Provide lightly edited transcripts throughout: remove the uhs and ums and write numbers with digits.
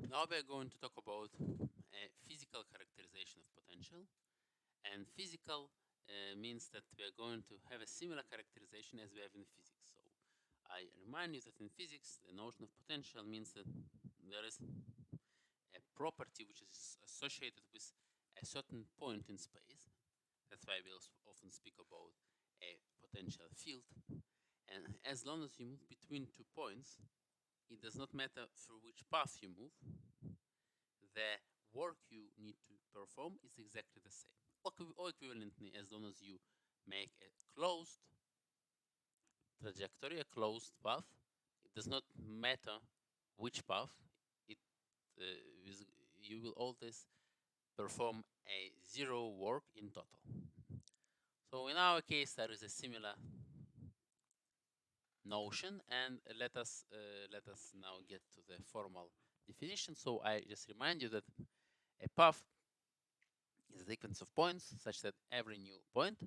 Now we are going to talk about physical characterization of potential. And physical means that we are going to have a similar characterization as we have in physics. So I remind you that in physics, the notion of potential means that there is a property which is associated with a certain point in space. That's why we often speak about a potential field. And as long as you move between 2 points, it does not matter through which path you move, the work you need to perform is exactly the same. Or equivalently, as long as you make a closed trajectory, a closed path, it does not matter which path, it you will always perform a zero work in total. So in our case, there is a similar notion, and let us now get to the formal definition. So I just remind you that a path is a sequence of points such that every new point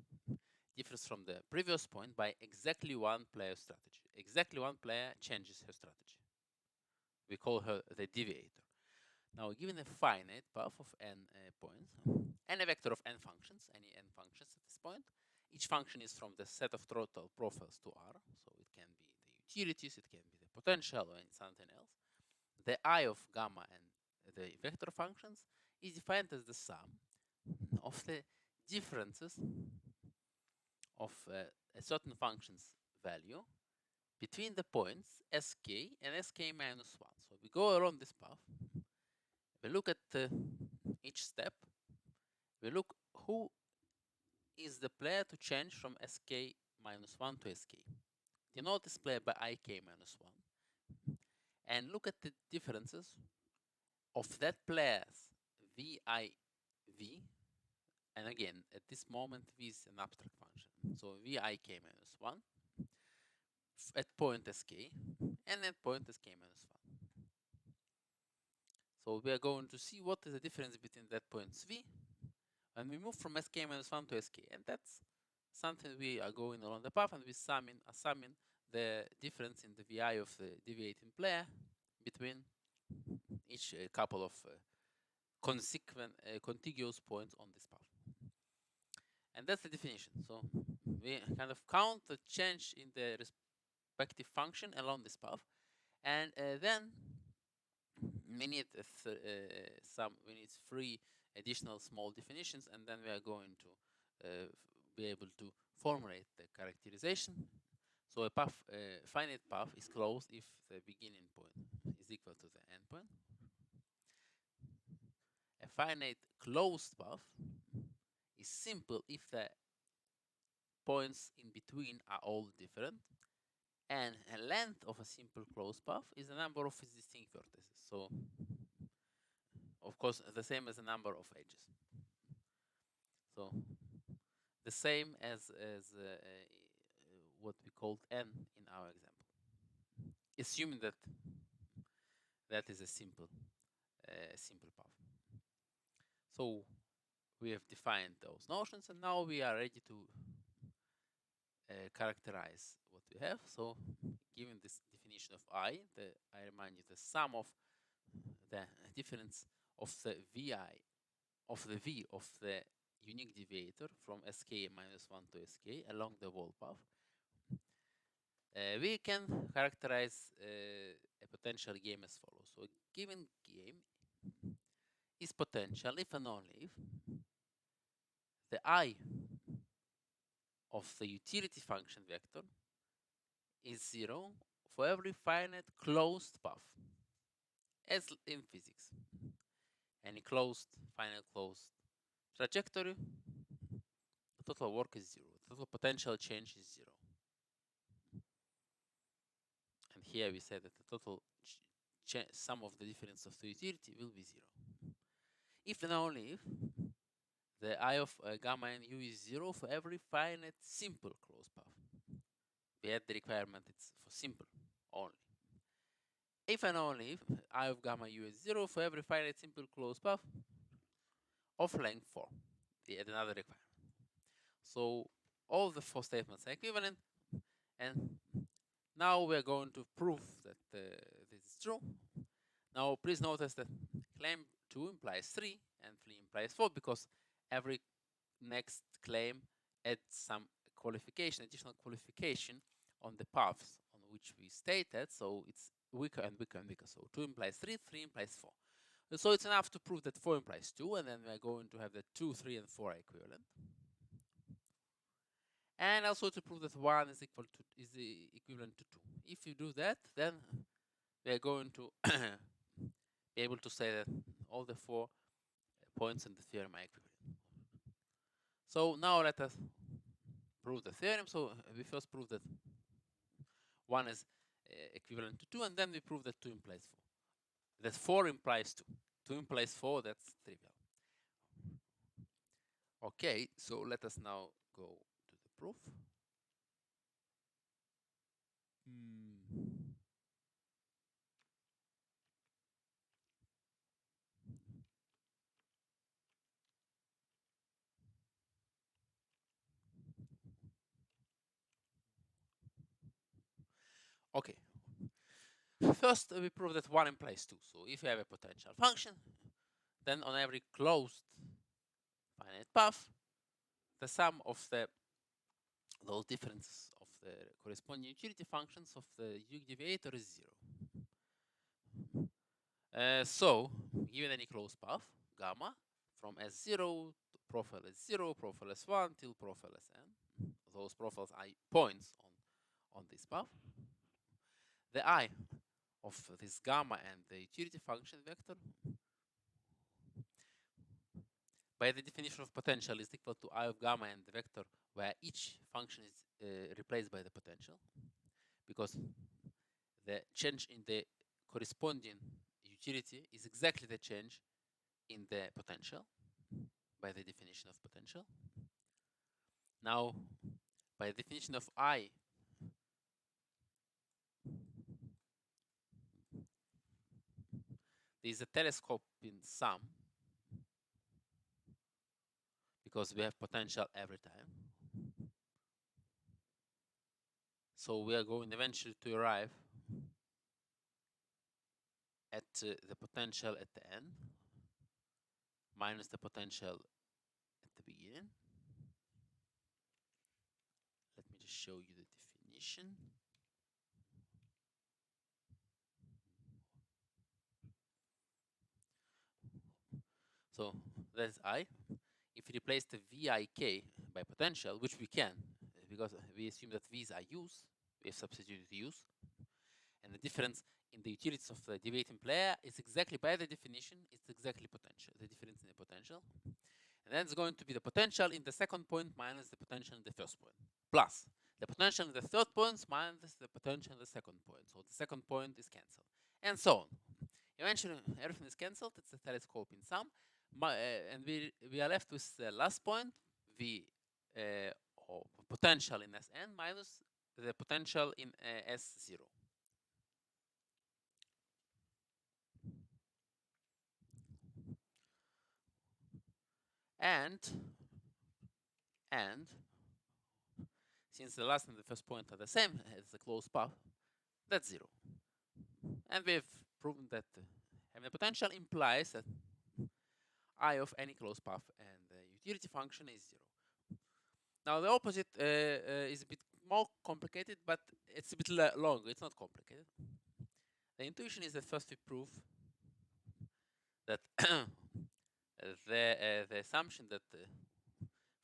differs from the previous point by exactly one player's strategy. Exactly one player changes her strategy. We call her the deviator. Now, given a finite path of n points and a vector of n functions, any n functions at this point, each function is from the set of total profiles to R, so it can be the utilities, it can be the potential, or something else. The I of gamma and the vector functions is defined as the sum of the differences of a certain function's value between the points sk and sk minus 1. So we go along this path, we look at each step, we look who is the player to change from sk minus 1 to sk. Denote this player by ik minus 1 and look at the differences of that player's viv. And again, at this moment, v is an abstract function. So vik minus 1 at point sk and at point sk minus 1. So we are going to see what is the difference between that points v when we move from sk minus 1 to sk. And that's something we are going along the path, and we summing the difference in the vi of the deviating player between each couple of contiguous points on this path. And that's the definition. So we kind of count the change in the respective function along this path, and then we need we need 3 additional small definitions, and then we are going to be able to formulate the characterization. So a path, finite path, is closed if the beginning point is equal to the end point. A finite closed path is simple if the points in between are all different, and a length of a simple closed path is the number of its distinct vertices. So, of course, the same as the number of edges. So, the same as what we called n in our example, assuming that that is a simple path. So, we have defined those notions, and now we are ready to characterize what we have. So, given this definition of I remind you the sum of the difference of the vi of the v of the unique deviator from sk minus 1 to sk along the wall path. We can characterize a potential game as follows. So a given game is potential if and only if the I of the utility function vector is 0 for every finite closed path, as in physics. Any closed, finite closed trajectory, the total work is 0. The total potential change is 0. And here we say that the total sum of the difference of the utility will be 0. If and only if the I of gamma and u is 0 for every finite simple closed path. We had the requirement it's for simple only. If and only if I of gamma u is 0 for every finite simple closed path of length 4. We had another requirement. So all the 4 statements are equivalent, and now we're going to prove that this is true. Now, please notice that claim 2 implies 3 and 3 implies 4 because every next claim adds some qualification, additional qualification on the paths on which we stated. So it's weaker and weaker and weaker. So 2 implies 3, 3 implies 4. So it's enough to prove that 4 implies 2, and then we're going to have that 2, 3, and 4 are equivalent. And also to prove that 1 is equivalent to 2. If you do that, then we are going to be able to say that all the 4 points in the theorem are equivalent. So now let us prove the theorem. So we first prove that 1 is equivalent to 2, and then we prove that 2 implies 4. That 4 implies 2. 2 implies 4, that's trivial. Okay, so let us now go to the proof. Okay. First, we prove that 1 implies 2. So if you have a potential function, then on every closed finite path, the sum of those differences of the corresponding utility functions of the unique deviator is 0. So, given any closed path, gamma, from S0 to profile S0, profile S1 till profile Sn, those profiles are points on this path, the I of this gamma and the utility function vector by the definition of potential is equal to I of gamma and the vector where each function is replaced by the potential, because the change in the corresponding utility is exactly the change in the potential by the definition of potential. Now, by the definition of I, there is a telescope in sum because we have potential every time. So we are going eventually to arrive at the potential at the end minus the potential at the beginning. Let me just show you the definition. So that's I. If we replace the VIK by potential, which we can, because we assume that V's are U's, we have substituted U's, and the difference in the utilities of the deviating player is exactly, by the definition, it's exactly potential, the difference in the potential. And then it's going to be the potential in the second point minus the potential in the first point, plus the potential in the third point minus the potential in the second point. So the second point is cancelled, and so on. Eventually, everything is cancelled. It's a telescope in sum, and we are left with the last point, V or potential in Sn minus the potential in S0. And since the last and the first point are the same as the closed path, that's 0. And we've proven that having a potential implies that I of any closed path and the utility function is 0. Now the opposite is a bit more complicated, but it's a bit longer. It's not complicated. The intuition is that first we prove that the assumption that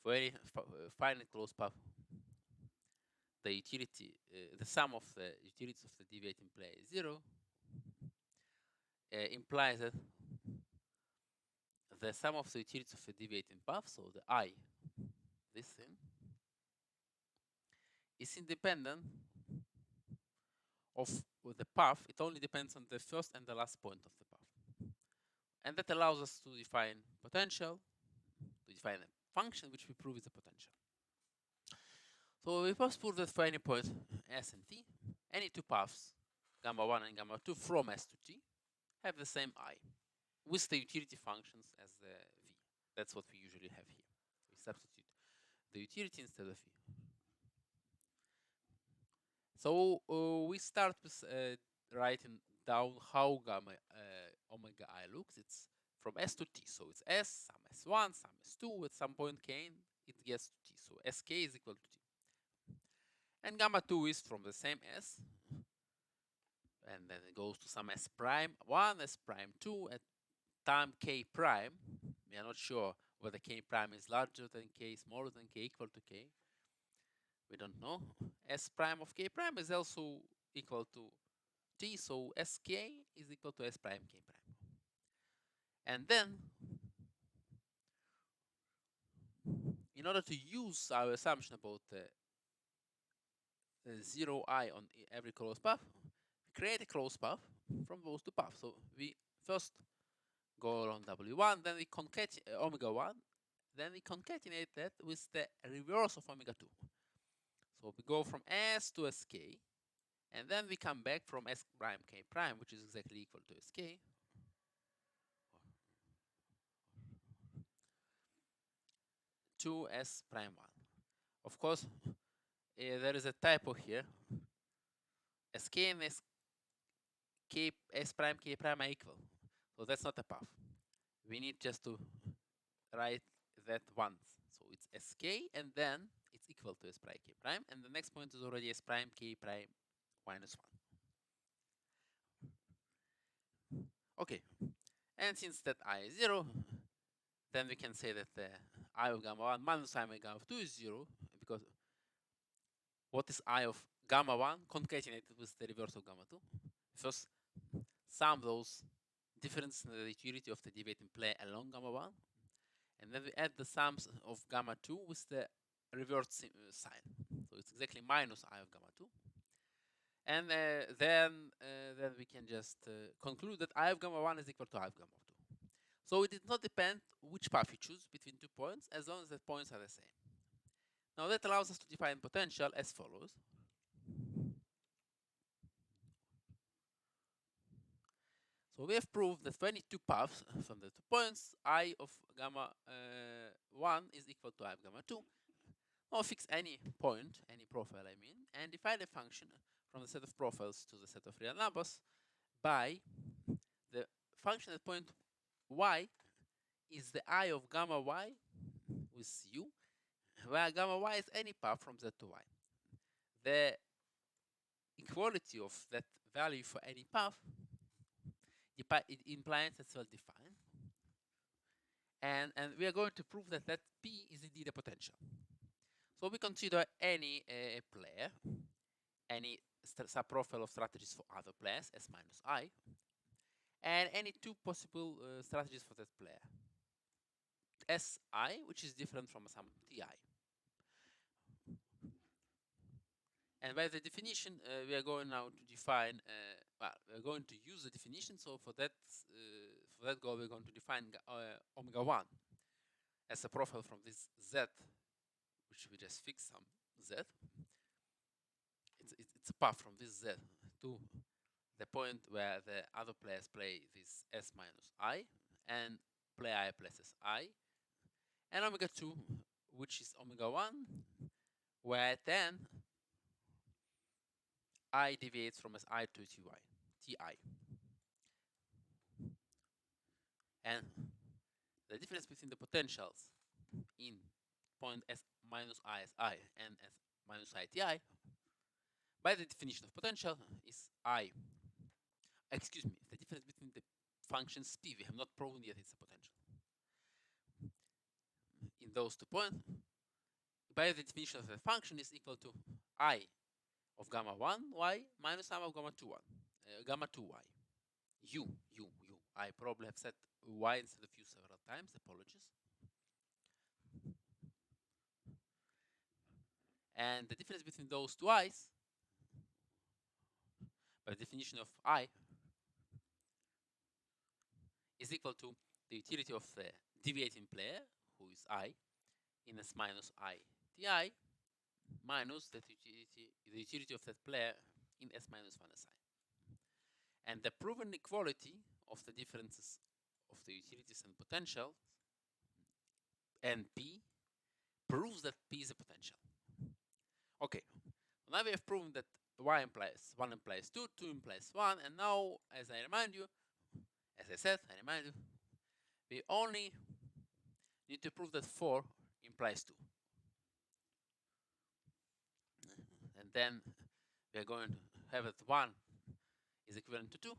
for any finite closed path, the utility, the sum of the utilities of the deviating player is 0, implies that the sum of the utilities of the deviating path, so the I, this thing, is independent of the path. It only depends on the first and the last point of the path. And that allows us to define potential, to define a function which we prove is a potential. So we first prove that for any point S and T, any two paths, gamma 1 and gamma 2 from S to T, have the same I, with the utility functions as the V. That's what we usually have here. We substitute the utility instead of V. So we start with writing down how gamma omega I looks. It's from S to T. So it's S, some S1, some S2, at some point k, it gets to T. So Sk is equal to T. And gamma 2 is from the same S, and then it goes to some S prime 1, S prime 2 at time k prime. We are not sure whether k prime is larger than k, smaller than k, equal to k. We don't know. S prime of k prime is also equal to T, so Sk is equal to S prime k prime. And then, in order to use our assumption about 0I on every closed path, create a closed path from those two paths. So we first go along W1, then we concatenate omega 1, then we concatenate that with the reverse of omega 2. So we go from S to Sk, and then we come back from S prime k prime, which is exactly equal to Sk, to S prime 1. Of course, there is a typo here. Sk and S prime k prime are equal. So that's not a path. We need just to write that once. So it's Sk, and then it's equal to S prime k prime, and the next point is already S prime k prime minus 1. Okay, and since that I is 0, then we can say that the I of gamma 1 minus I of gamma 2 is 0, because what is I of gamma 1 concatenated with the reverse of gamma 2? First, sum those differences in the utility of the deviating plane along gamma 1, and then we add the sums of gamma 2 with the reverse sign. So it's exactly minus I of gamma 2. And then we can just conclude that I of gamma 1 is equal to I of gamma 2. So it does not depend which path you choose between 2 points, as long as the points are the same. Now that allows us to define potential as follows. So we have proved that for any 2 paths from the 2 points, I of gamma 1 is equal to I of gamma 2. Now fix any point, any profile I mean, and define a function from the set of profiles to the set of real numbers by the function at point y is the I of gamma y with u, where gamma y is any path from z to y. The equality of that value for any path, it implies it's well-defined. And we are going to prove that P is indeed a potential. So we consider any player, any subprofile of strategies for other players, S minus I, and any 2 possible strategies for that player. Si, which is different from some Ti. And by the definition, we are going now to define, we're going to use the definition. So for that goal, we're going to define omega 1 as a profile from this Z, which we just fix some Z. It's a path from this Z to the point where the other players play this S minus I and play I plus Si, and omega 2, which is omega 1, where then I deviates from Si to Ti. And the difference between the potentials in point S minus ISI and S minus ITI, by the definition of potential, is the difference between the functions P, we have not proven yet it's a potential. In those 2 points, by the definition of the function is equal to I of gamma 1 y minus I of gamma 2 1, gamma 2 y. U. I probably have said y instead of u several times, apologies. And the difference between those 2 i's, by definition of I, is equal to the utility of the deviating player, who is I, in S minus I Ti, minus the utility of that player in S minus 1 Si. And the proven equality of the differences of the utilities and potentials and P proves that P is a potential. Okay, now we have proven that y implies 1 implies 2, 2 implies 1, and now, as I remind you, as I said, I remind you, we only need to prove that 4 implies 2. And then we are going to have that 1 is equivalent to 2,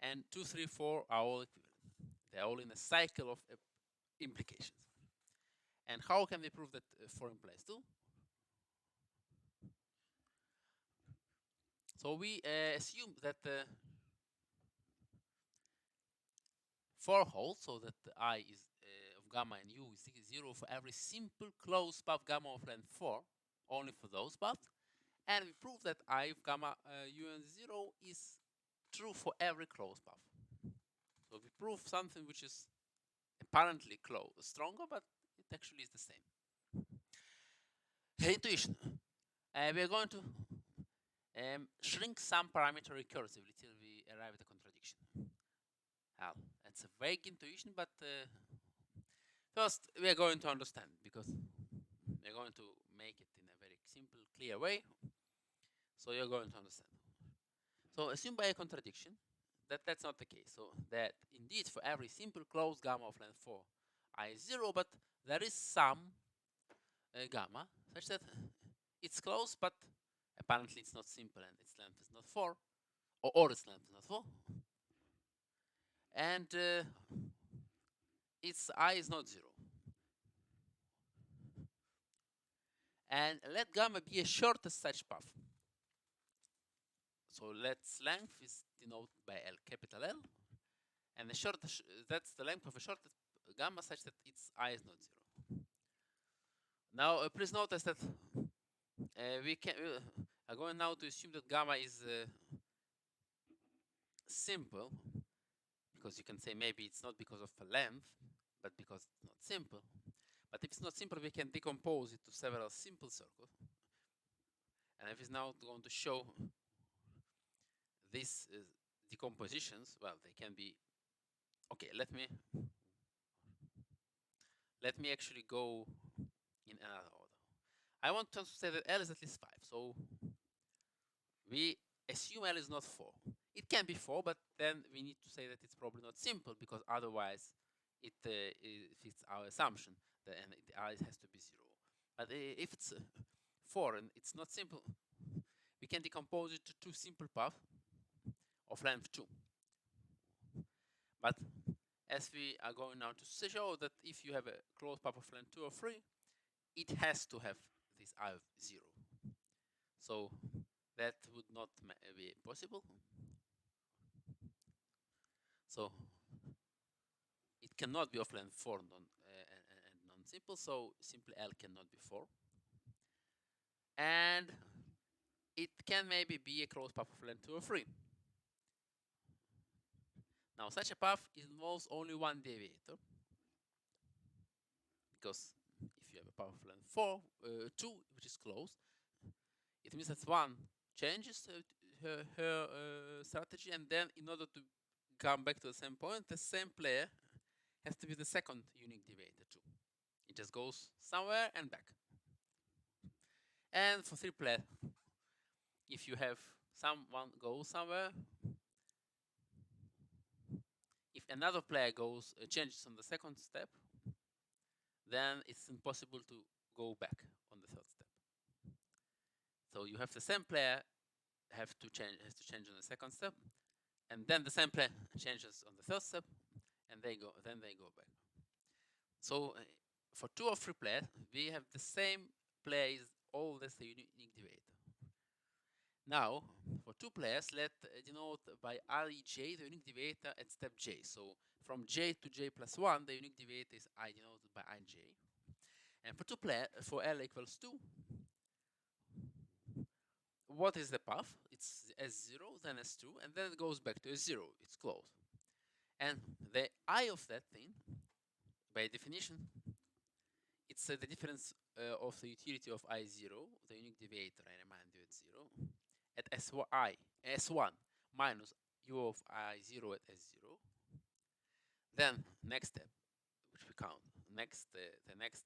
and 2, 3, 4 are all equivalent. They are all in a cycle of implications. And how can we prove that 4 implies 2? So we assume that 4 holds, so that the I is of gamma and u is 0 for every simple closed path gamma of length 4, only for those paths. And we prove that I of gamma u and 0 is true for every closed path. So we prove something which is apparently stronger, but it actually is the same. Intuition. We are going to shrink some parameter recursively till we arrive at a contradiction. Well, that's a vague intuition, but first we are going to understand, because we are going to make it in a very simple, clear way. So you're going to understand. So assume by a contradiction that that's not the case. So that indeed for every simple closed gamma of length 4, I is 0, but there is some gamma such that it's closed, but apparently it's not simple and its length is not 4, or its length is not 4. And its I is not 0. And let gamma be a shortest such path. So let's length is denoted by L, capital L, and the shortest, that's the length of a shortest gamma such that its I is not 0. Now please notice that we are going now to assume that gamma is simple, because you can say maybe it's not because of a length, but because it's not simple. But if it's not simple, we can decompose it to several simple circles. And if it's now going to show these decompositions, well, they can be, okay, let me actually go in another order. I want to say that L is at least 5, so we assume L is not 4. It can be 4, but then we need to say that it's probably not simple, because otherwise it fits our assumption, and I has to be 0. But if it's 4 and it's not simple, we can decompose it to two simple paths of length 2. But as we are going now to show that if you have a closed path of length 2 or 3, it has to have this I of 0. So that would not be possible. So it cannot be of length 4 and non-simple, so simply L cannot be 4. And it can maybe be a closed path of length 2 or 3. Now such a path involves only one deviator, because if you have a path of length 2, which is closed, it means that 1 changes her strategy, and then in order to come back to the same point, the same player has to be the second unique deviator too. It just goes somewhere and back. And for 3 players, if you have someone go somewhere, if another player goes changes on the second step, then it's impossible to go back on the third step. So you have the same player has to change on the second step, and then the same player changes on the third step, and they go back. So for 2 or 3 players, we have the same player is always a unique deviator. Now, for 2 players, let's denote by Rij the unique deviator at step j. So from j to j plus 1, the unique deviator is I denoted by ij. And for 2 players, for L equals 2, what is the path? It's S0, then S2, and then it goes back to S0. It's closed. And the I of that thing, by definition, it's the difference of the utility of I0, the unique deviator, I remind you, at 0, at S1 minus U of I0 at S0. Then next step, which we count, the next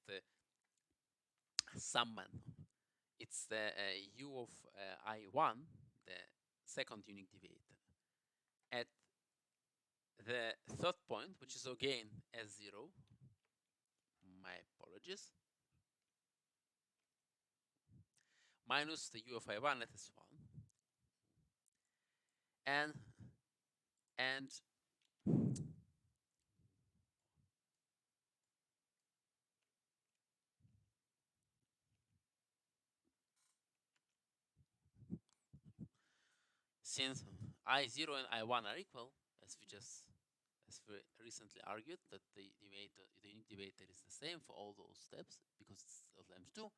summand, it's the U of I1 the second unique deviator at the third point, which is again S0. My apologies. Minus the U of I1 at S1. And since I0 and I1 are equal, as we recently argued, that the unique deviator is the same for all those steps because it's of length 2,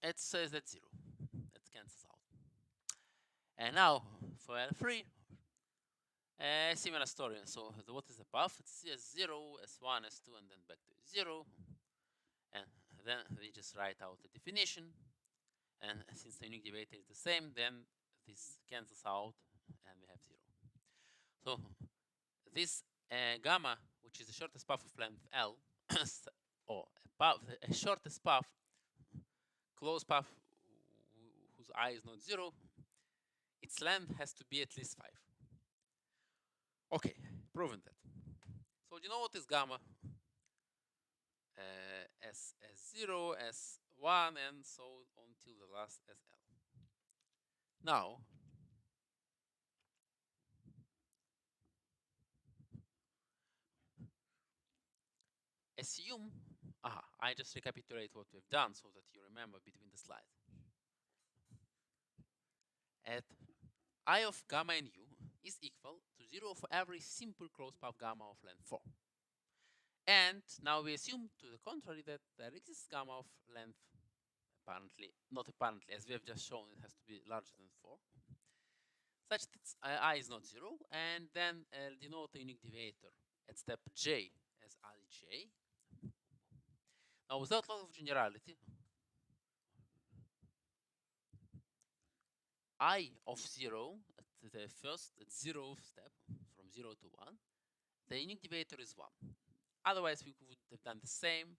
it says that 0. That cancels out. And now for L3, similar story. So what is the path? It's S0, S1, S2, and then back to 0. And then we just write out the definition. And since the unique deviator is the same, then this cancels out and we have 0. So this gamma, which is the shortest path of length L, or a shortest path, closed path whose I is not 0, its length has to be at least 5. Okay, proven that. So you know what is gamma? S0, S1, and so on till the last SL. Now, assume, I just recapitulate what we've done so that you remember between the slides. At I of gamma and u is equal to 0 for every simple closed path gamma of length 4. And now we assume to the contrary that there exists gamma of length, apparently, not apparently, as we have just shown, it has to be larger than 4, such that I is not 0, and then denote the unique deviator at step j as Ij. Now, without loss of generality, I of 0 at the first, at 0th step, from 0 to 1, the unique deviator is 1. Otherwise, we would have done the same,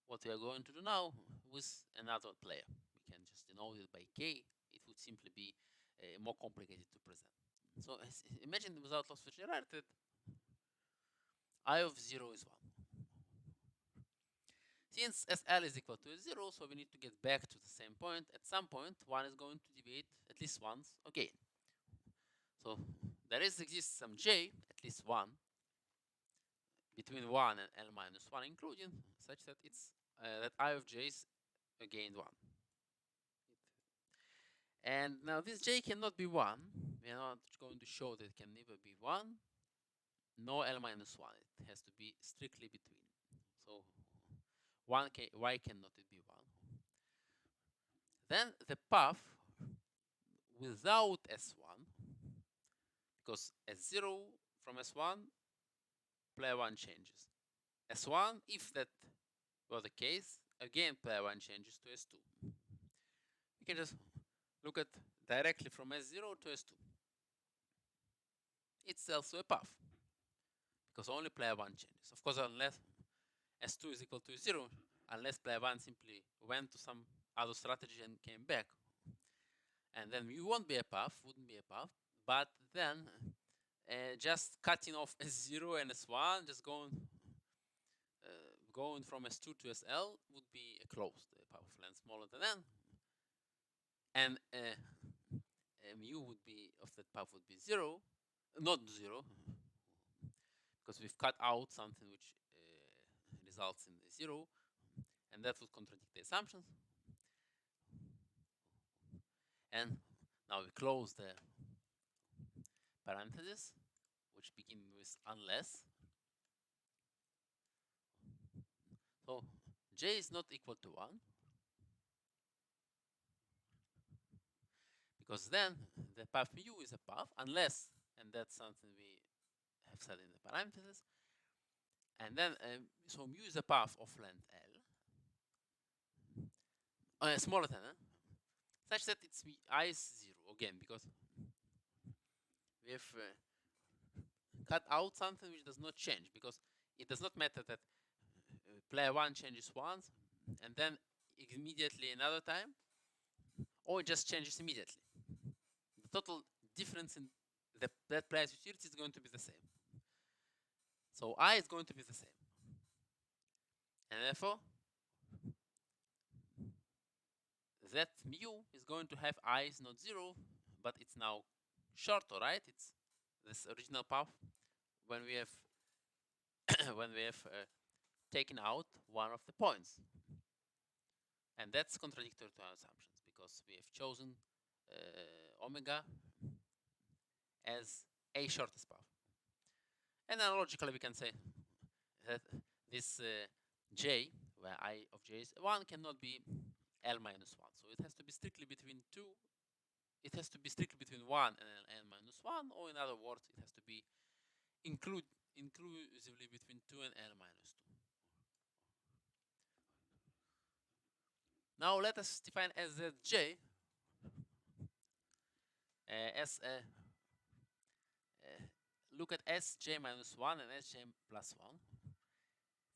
what we are going to do now, with another player. We can just denote it by k. It would simply be more complicated to present. So imagine without loss of generality, I of 0 is 1. Since SL is equal to 0, so we need to get back to the same point. At some point, 1 is going to deviate at least once again. So there exists some j, at least 1, between 1 and L minus 1 including, such that it's that I of j is again 1. And now this j cannot be 1. We are not going to show that it can neither be 1 nor L minus 1. It has to be strictly between. So why cannot it be 1? Then the path without S1, because S0 from S1, player 1 changes. S1, if that were the case, again player 1 changes to S2. We can just look at directly from S0 to S2. It's also a path, because only player 1 changes. Of course, unless S2 is equal to 0, unless player 1 simply went to some other strategy and came back. And then you wouldn't be a path, but then just cutting off S0 and S1, just going from S2 to SL would be a closed path of length smaller than n. And mu would be of that path would be 0, not 0, because we've cut out something which results in 0, and that would contradict the assumptions. And now we close the parentheses, which begin with unless. So j is not equal to 1, because then the path mu is a path, unless, and that's something we have said in the parentheses, and then so mu is a path of length L, smaller than n, such that it's I is 0 again, because we have cut out something which does not change, because it does not matter that player 1 changes once and then immediately another time, or it just changes immediately. total difference in that player's utility is going to be the same. So I is going to be the same. And therefore, that mu is going to have I is not 0, but it's now shorter, right? It's this original path when we have taken out one of the points. And that's contradictory to our assumptions because we have chosen omega as a shortest path. And analogically, we can say that this j, where I of j is 1, cannot be L minus 1. So it has to be strictly between 2. It has to be strictly between 1 and L minus 1, or in other words, it has to be inclusively between 2 and L minus 2. Now let us define SZJ as look at Sj minus 1 and Sj plus 1.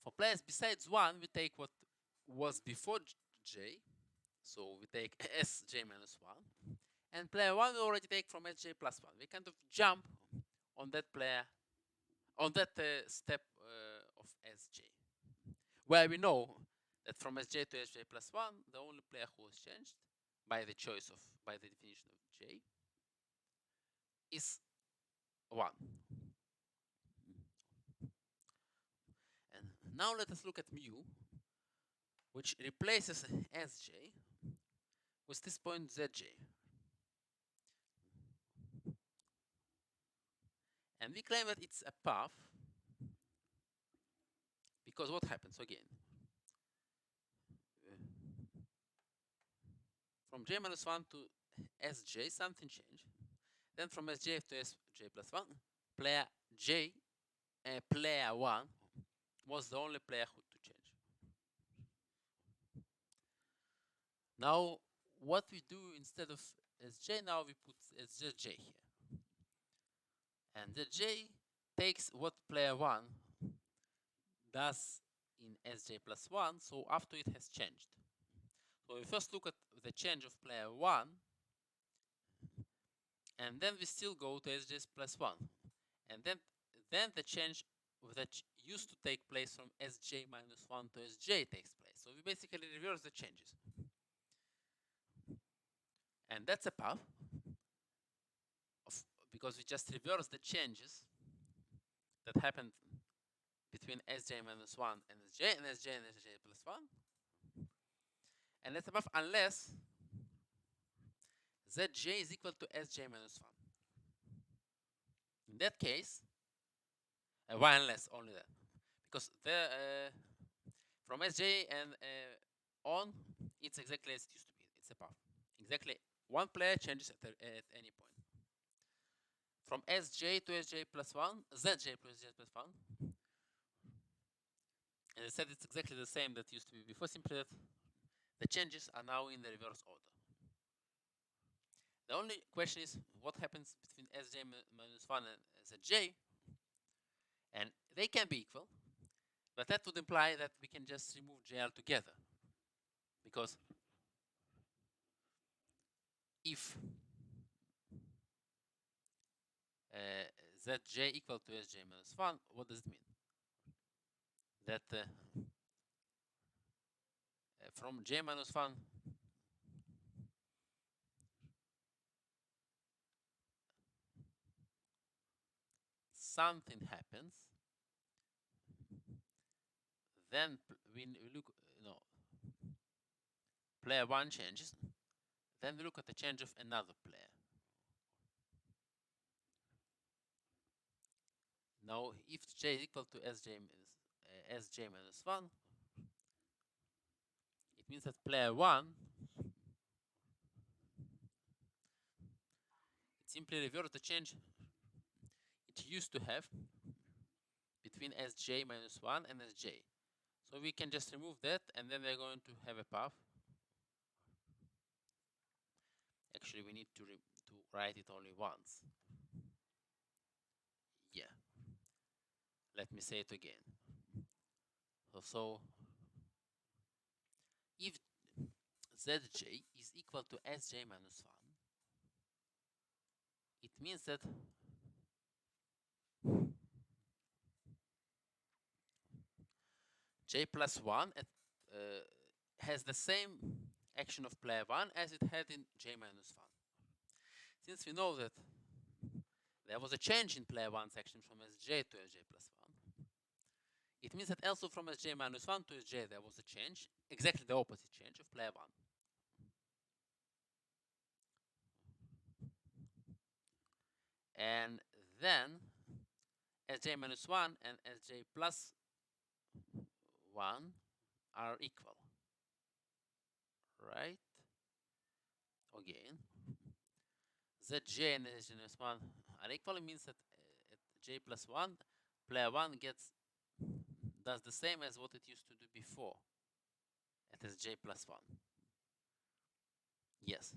For players besides 1, we take what was before J, so we take Sj minus 1, and player 1 we already take from Sj plus 1. We kind of jump on that player, on that step of Sj, where we know that from Sj to Sj plus 1, the only player who was changed by the definition of J is 1. And now let us look at mu, which replaces Sj with this point Zj. And we claim that it's a path because what happens again? From j minus 1 to Sj, something changed. Then from Sj to Sj plus 1, player J, player 1 was the only player who to change. Now, what we do instead of Sj, now we put Sj here. And the J takes what player 1 does in Sj plus 1, so after it has changed. So we first look at the change of player 1, and then we still go to Sj plus 1. And then the change that used to take place from Sj minus 1 to Sj takes place. So we basically reverse the changes. And that's a path because we just reverse the changes that happened between Sj minus 1 and Sj and Sj and Sj plus 1. And that's a path unless Zj is equal to Sj minus 1. In that case, why unless only that? Because from Sj and on, it's exactly as it used to be. It's a path. Exactly one player changes at any point. From Sj to Sj plus 1, Zj plus Sj plus 1. And I said it's exactly the same that used to be before, simply that the changes are now in the reverse order. The only question is what happens between Sj minus 1 and Zj, and they can be equal, but that would imply that we can just remove J altogether, because if Zj equal to Sj minus 1, what does it mean? That from J minus 1 something happens, then we look, player 1 changes, then we look at the change of another player. Now, if J is equal to Sj minus 1, it means that player 1 it simply reverses the change it used to have between Sj minus 1 and Sj. So we can just remove that, and then we're going to have a path. Actually, we need to write it only once. Yeah. Let me say it again. So if Zj is equal to Sj minus 1, means that j plus 1 has the same action of player 1 as it had in j minus 1. Since we know that there was a change in player 1's action from sj to sj plus 1, it means that also from sj minus 1 to sj there was a change, exactly the opposite change of player 1. And then sj minus 1 and sj plus 1 are equal, right? Again, zj and sj minus 1 are equal. It means that at j plus 1, player 1 does the same as what it used to do before at sj plus 1. Yes.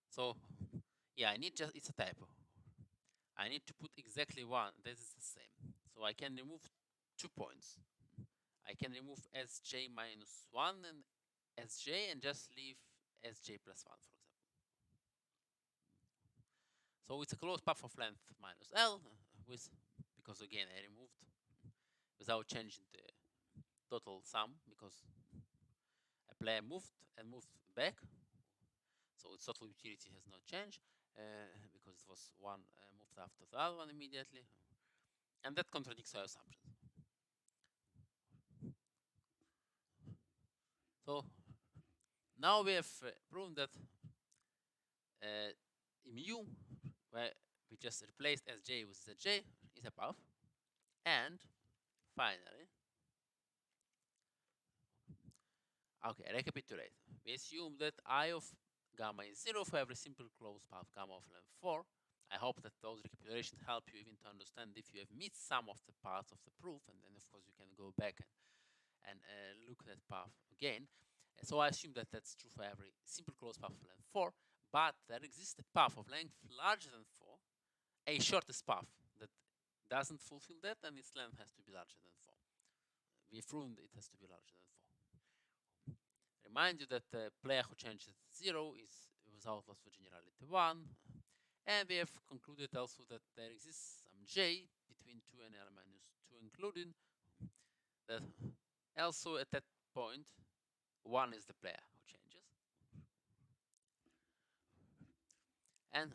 So, yeah, it's a typo. I need to put exactly 1. This is the same. So I can remove 2 points. I can remove sj minus 1 and sj and just leave sj plus 1, for example. So it's a closed path of length minus L because again I removed without changing the total sum because a player moved and moved back. So its total utility has not changed because it was one moved after the other one immediately. And that contradicts our assumptions. So now we have proven that mu, where we just replaced sj with zj, is a path. And finally, okay, recapitulate. We assume that I of gamma is 0 for every simple closed path gamma of length 4. I hope that those recapitulations help you even to understand if you have missed some of the parts of the proof, and then of course you can go back and look at that path again. So I assume that that's true for every simple closed path of length 4, but there exists a path of length larger than 4, a shortest path that doesn't fulfill that, and its length has to be larger than 4. We've proven it has to be larger than 4. Remind you that the player who changes 0 is without loss for generality 1. And we have concluded also that there exists some j between 2 and L minus 2 including, that also at that point 1 is the player who changes. And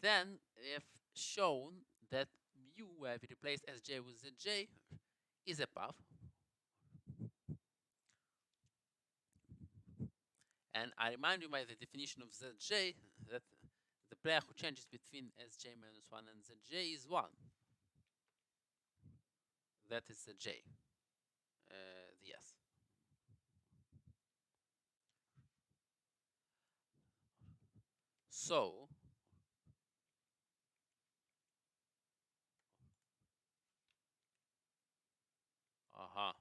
then we have shown that mu, where we replace sj with zj, is a path. And I remind you by the definition of zj that the player who changes between sj minus 1 and zj is 1. That is the j. Yes. So, aha.